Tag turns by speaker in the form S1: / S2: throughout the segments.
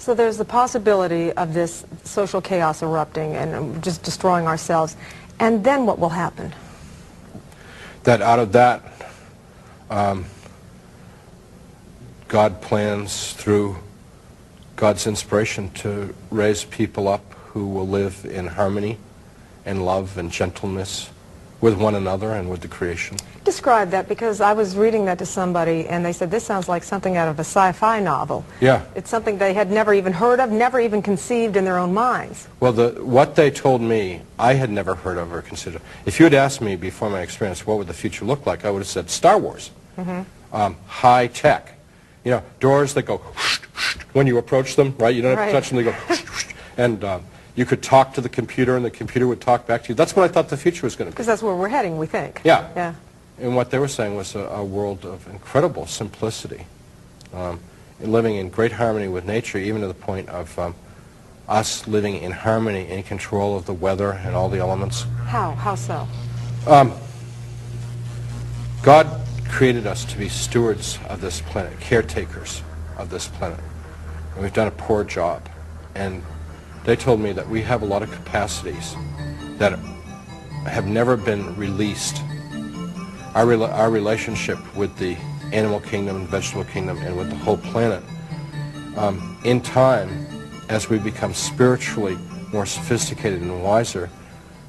S1: So there's the possibility of this social chaos erupting and just destroying ourselves. And then what will happen?
S2: That out of that, God plans through God's inspiration to raise people up who will live in harmony and love and gentleness with one another and with the creation.
S1: Describe that, because I was reading that to somebody and they said this sounds like something out of a sci-fi novel.
S2: Yeah.
S1: It's something they had never even heard of, never even conceived in their own minds.
S2: Well, what they told me, I had never heard of or considered. If you had asked me before my experience what would the future look like, I would have said Star Wars. High tech. You know, doors that go whoosh, whoosh, when you approach them, right? You don't have to touch them, they go whoosh, whoosh, and you could talk to the computer and the computer would talk back to you. That's what I thought the future was going to be.
S1: Because that's where we're heading, we think.
S2: Yeah.
S1: Yeah.
S2: And what they were saying was a world of incredible simplicity, living in great harmony with nature, even to the point of us living in harmony, in control of the weather and all the elements.
S1: How? How so?
S2: God created us to be stewards of this planet, caretakers of this planet. And we've done a poor job. And they told me that we have a lot of capacities that have never been released. Our relationship with the animal kingdom and vegetable kingdom and with the whole planet, in time, as we become spiritually more sophisticated and wiser,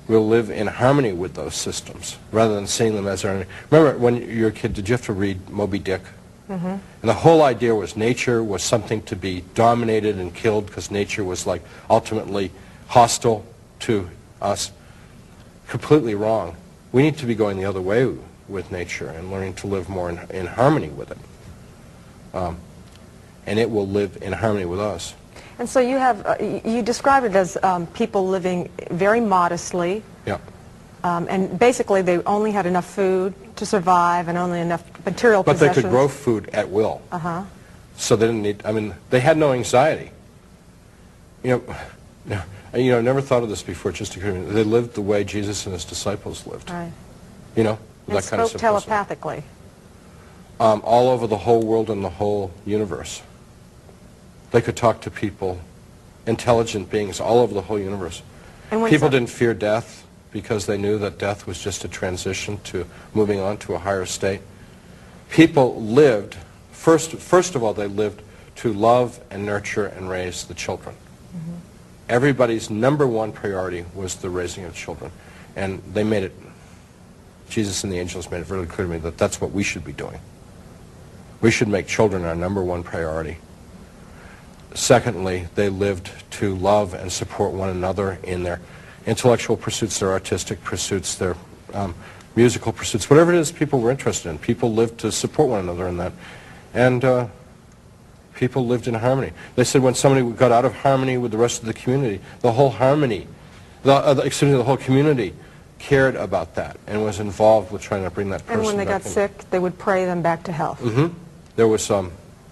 S2: we'll live in harmony with those systems rather than seeing them as our enemy. Remember when you were a kid, did you have to read Moby Dick? And the whole idea was nature was something to be dominated and killed because nature was like ultimately hostile to us. Completely wrong. We need to be going the other way with nature and learning to live more in harmony with it. And it will live in harmony with us.
S1: And so you have, you describe it as people living very modestly.
S2: Yeah.
S1: And basically they only had enough food to survive and only enough material possessions.
S2: But they could grow food at will. So they didn't need, I mean, they had no anxiety. You know, never thought of this before, just occurred to me. They lived the way Jesus and his disciples lived.
S1: Right.
S2: You know,
S1: And
S2: that kind of
S1: spoke
S2: simplicity.
S1: telepathically.
S2: All over the whole world and the whole universe. They could talk to people, intelligent beings all over the whole universe.
S1: And when
S2: People didn't fear death because they knew that death was just a transition to moving on to a higher state. People lived, first of all, they lived to love and nurture and raise the children. Everybody's number one priority was the raising of children. And they made it, Jesus and the angels made it really clear to me that that's what we should be doing. We should make children our number one priority. Secondly, they lived to love and support one another in their intellectual pursuits, their artistic pursuits, their musical pursuits, whatever it is people were interested in. People lived to support one another in that. And people lived in harmony. They said when somebody got out of harmony with the rest of the community, the whole harmony, the whole community cared about that and was involved with trying to bring that person back.
S1: And when they got sick, they would pray them back to health.
S2: There was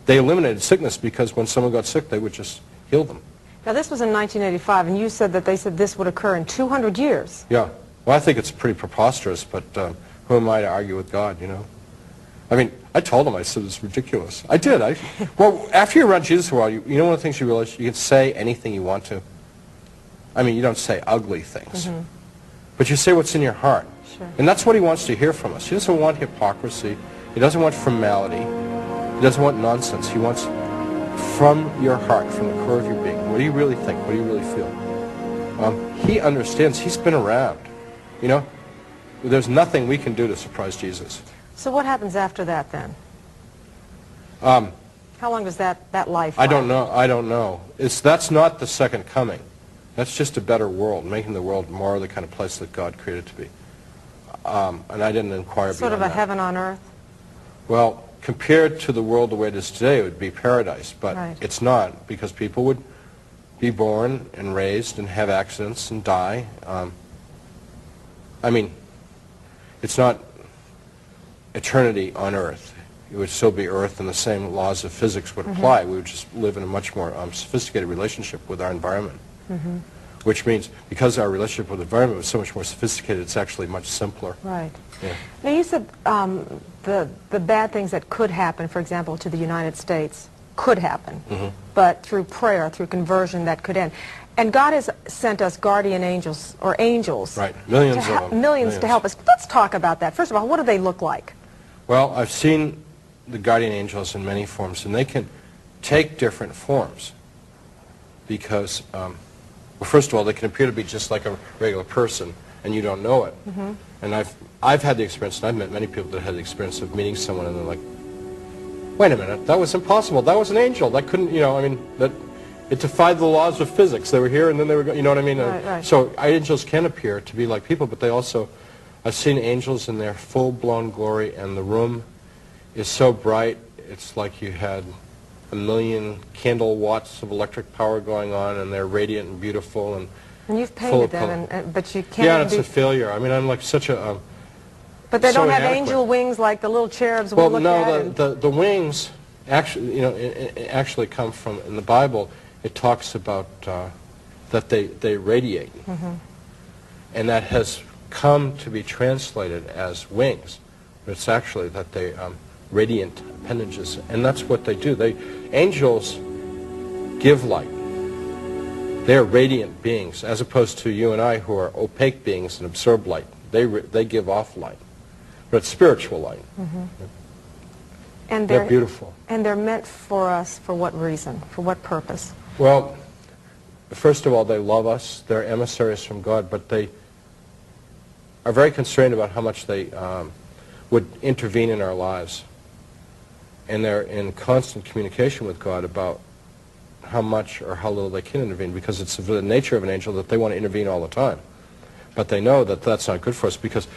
S2: they eliminated sickness because when someone got sick, they would just heal them.
S1: Now this was in 1985, and you said that they said this would occur in 200 years.
S2: Yeah. Well, I think it's pretty preposterous, but who am I to argue with God, you know? I mean, I told him, I said, it's ridiculous. I did. Well, after you're around Jesus for a while, you know one of the things you realize? You can say anything you want to. I mean, you don't say ugly things. But you say what's in your heart.
S1: Sure.
S2: And that's what he wants to hear from us. He doesn't want hypocrisy. He doesn't want formality. He doesn't want nonsense. He wants from your heart, from the core of your being. What do you really think? What do you really feel? He understands. He's been around. You know, there's nothing we can do to surprise Jesus.
S1: So what happens after that then? How long does that life last?
S2: I don't know. I don't know. That's not the second coming. That's just a better world, making the world more the kind of place that God created it to be. And I didn't inquire beyond that.
S1: Sort of a heaven on earth?
S2: Well, compared to the world the way it is today, it would be paradise. But it's not, because people would be born and raised and have accidents and die. I mean, it's not eternity on earth. It would still be earth, and the same laws of physics would apply. We would just live in a much more sophisticated relationship with our environment. Which means, because our relationship with the environment was so much more sophisticated, it's actually much simpler.
S1: Right.
S2: Yeah.
S1: Now you said the bad things that could happen, for example, to the United States, could happen, but through prayer, through conversion, that could end. And God has sent us guardian angels, or angels.
S2: Right, millions of them.
S1: Millions to help us. Let's talk about that. First of all, what do they look like?
S2: Well, I've seen the guardian angels in many forms, and they can take different forms because, well, first of all, they can appear to be just like a regular person, and you don't know it. And I've had the experience, and I've met many people that had the experience of meeting someone, and they're like, wait a minute, that was impossible. That was an angel. That couldn't, you know, I mean, that it defied the laws of physics. They were here, and then they were, you know what I mean?
S1: Right.
S2: So angels can appear to be like people, but they also, I've seen angels in their full-blown glory, and the room is so bright, it's like you had 1,000,000 candle watts of electric power going on, and they're radiant and beautiful and
S1: And you've
S2: full
S1: painted
S2: of color.
S1: them, but you can't.
S2: Yeah, it's a failure. I mean, I'm like such a...
S1: but they
S2: so
S1: don't have
S2: inadequate.
S1: angel wings like the little cherubs we
S2: well,
S1: look
S2: no,
S1: at.
S2: the wings actually, you know, it actually come from, in the Bible, it talks about that they radiate. And that has come to be translated as wings. But it's actually that they radiant appendages, and that's what they do. Angels give light. They're radiant beings, as opposed to you and I, who are opaque beings and absorb light. They give off light, but it's spiritual light.
S1: And
S2: They're beautiful.
S1: And they're meant for us for what reason? For what purpose?
S2: Well, first of all, they love us. They're emissaries from God, but they are very constrained about how much they would intervene in our lives. And they're in constant communication with God about how much or how little they can intervene, because it's the nature of an angel that they want to intervene all the time. But they know that that's not good for us, because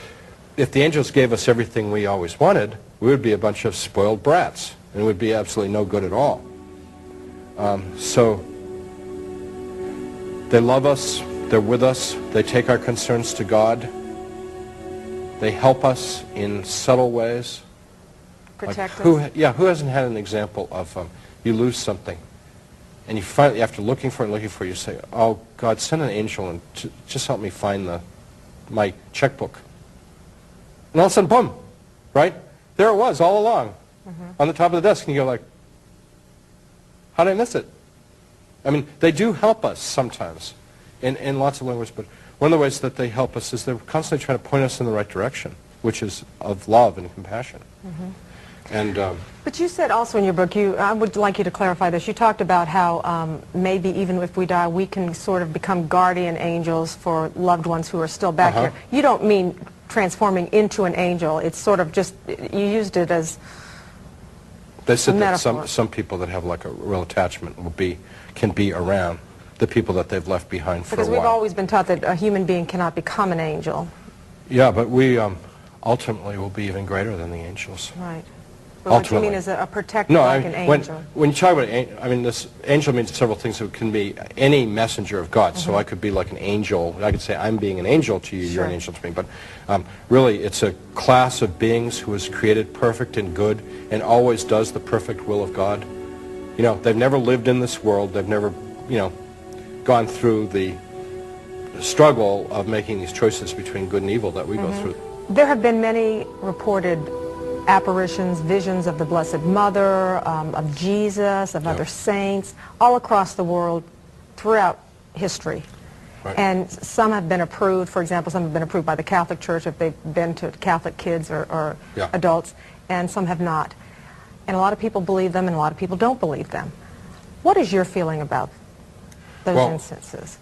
S2: if the angels gave us everything we always wanted, we would be a bunch of spoiled brats, and it would be absolutely no good at all. So they love us, they're with us, they take our concerns to God, they help us in subtle ways.
S1: Protect
S2: Like
S1: us?
S2: who hasn't had an example of you lose something, and you finally, after looking for it, you say, oh, God, send an angel and just help me find my checkbook. And all of a sudden, boom, right? There it was all along on the top of the desk, and you go like, how did I miss it? I mean, they do help us sometimes in lots of languages, but one of the ways that they help us is they're constantly trying to point us in the right direction, which is of love and compassion. And
S1: but you said also in your book, I would like you to clarify this, you talked about how maybe even if we die, we can sort of become guardian angels for loved ones who are still back here. You don't mean transforming into an angel. It's sort of just, you used it as
S2: they said
S1: a
S2: that
S1: metaphor.
S2: some people that have like a real attachment can be around the people that they've left behind for a while.
S1: Because we've always been taught that a human being cannot become an angel.
S2: Yeah, but we ultimately will be even greater than the angels.
S1: Right. But what you
S2: Ultimately.
S1: mean is a protector
S2: No,
S1: like
S2: I
S1: an
S2: mean,
S1: angel.
S2: when you talk about, I mean, this angel means several things. It can be any messenger of God. So I could be like an angel. I could say, I'm being an angel to you, you're an angel to me. But really, it's a class of beings who is created perfect and good and always does the perfect will of God. You know, they've never lived in this world. They've never, you know, gone through the struggle of making these choices between good and evil that we go through.
S1: There have been many reported apparitions, visions of the Blessed Mother, of Jesus, of other saints, all across the world throughout history.
S2: Right.
S1: And some have been approved, for example, some have been approved by the Catholic Church if they've been to Catholic kids or adults, and some have not. And a lot of people believe them and a lot of people don't believe them. What is your feeling about those
S2: Well,
S1: instances?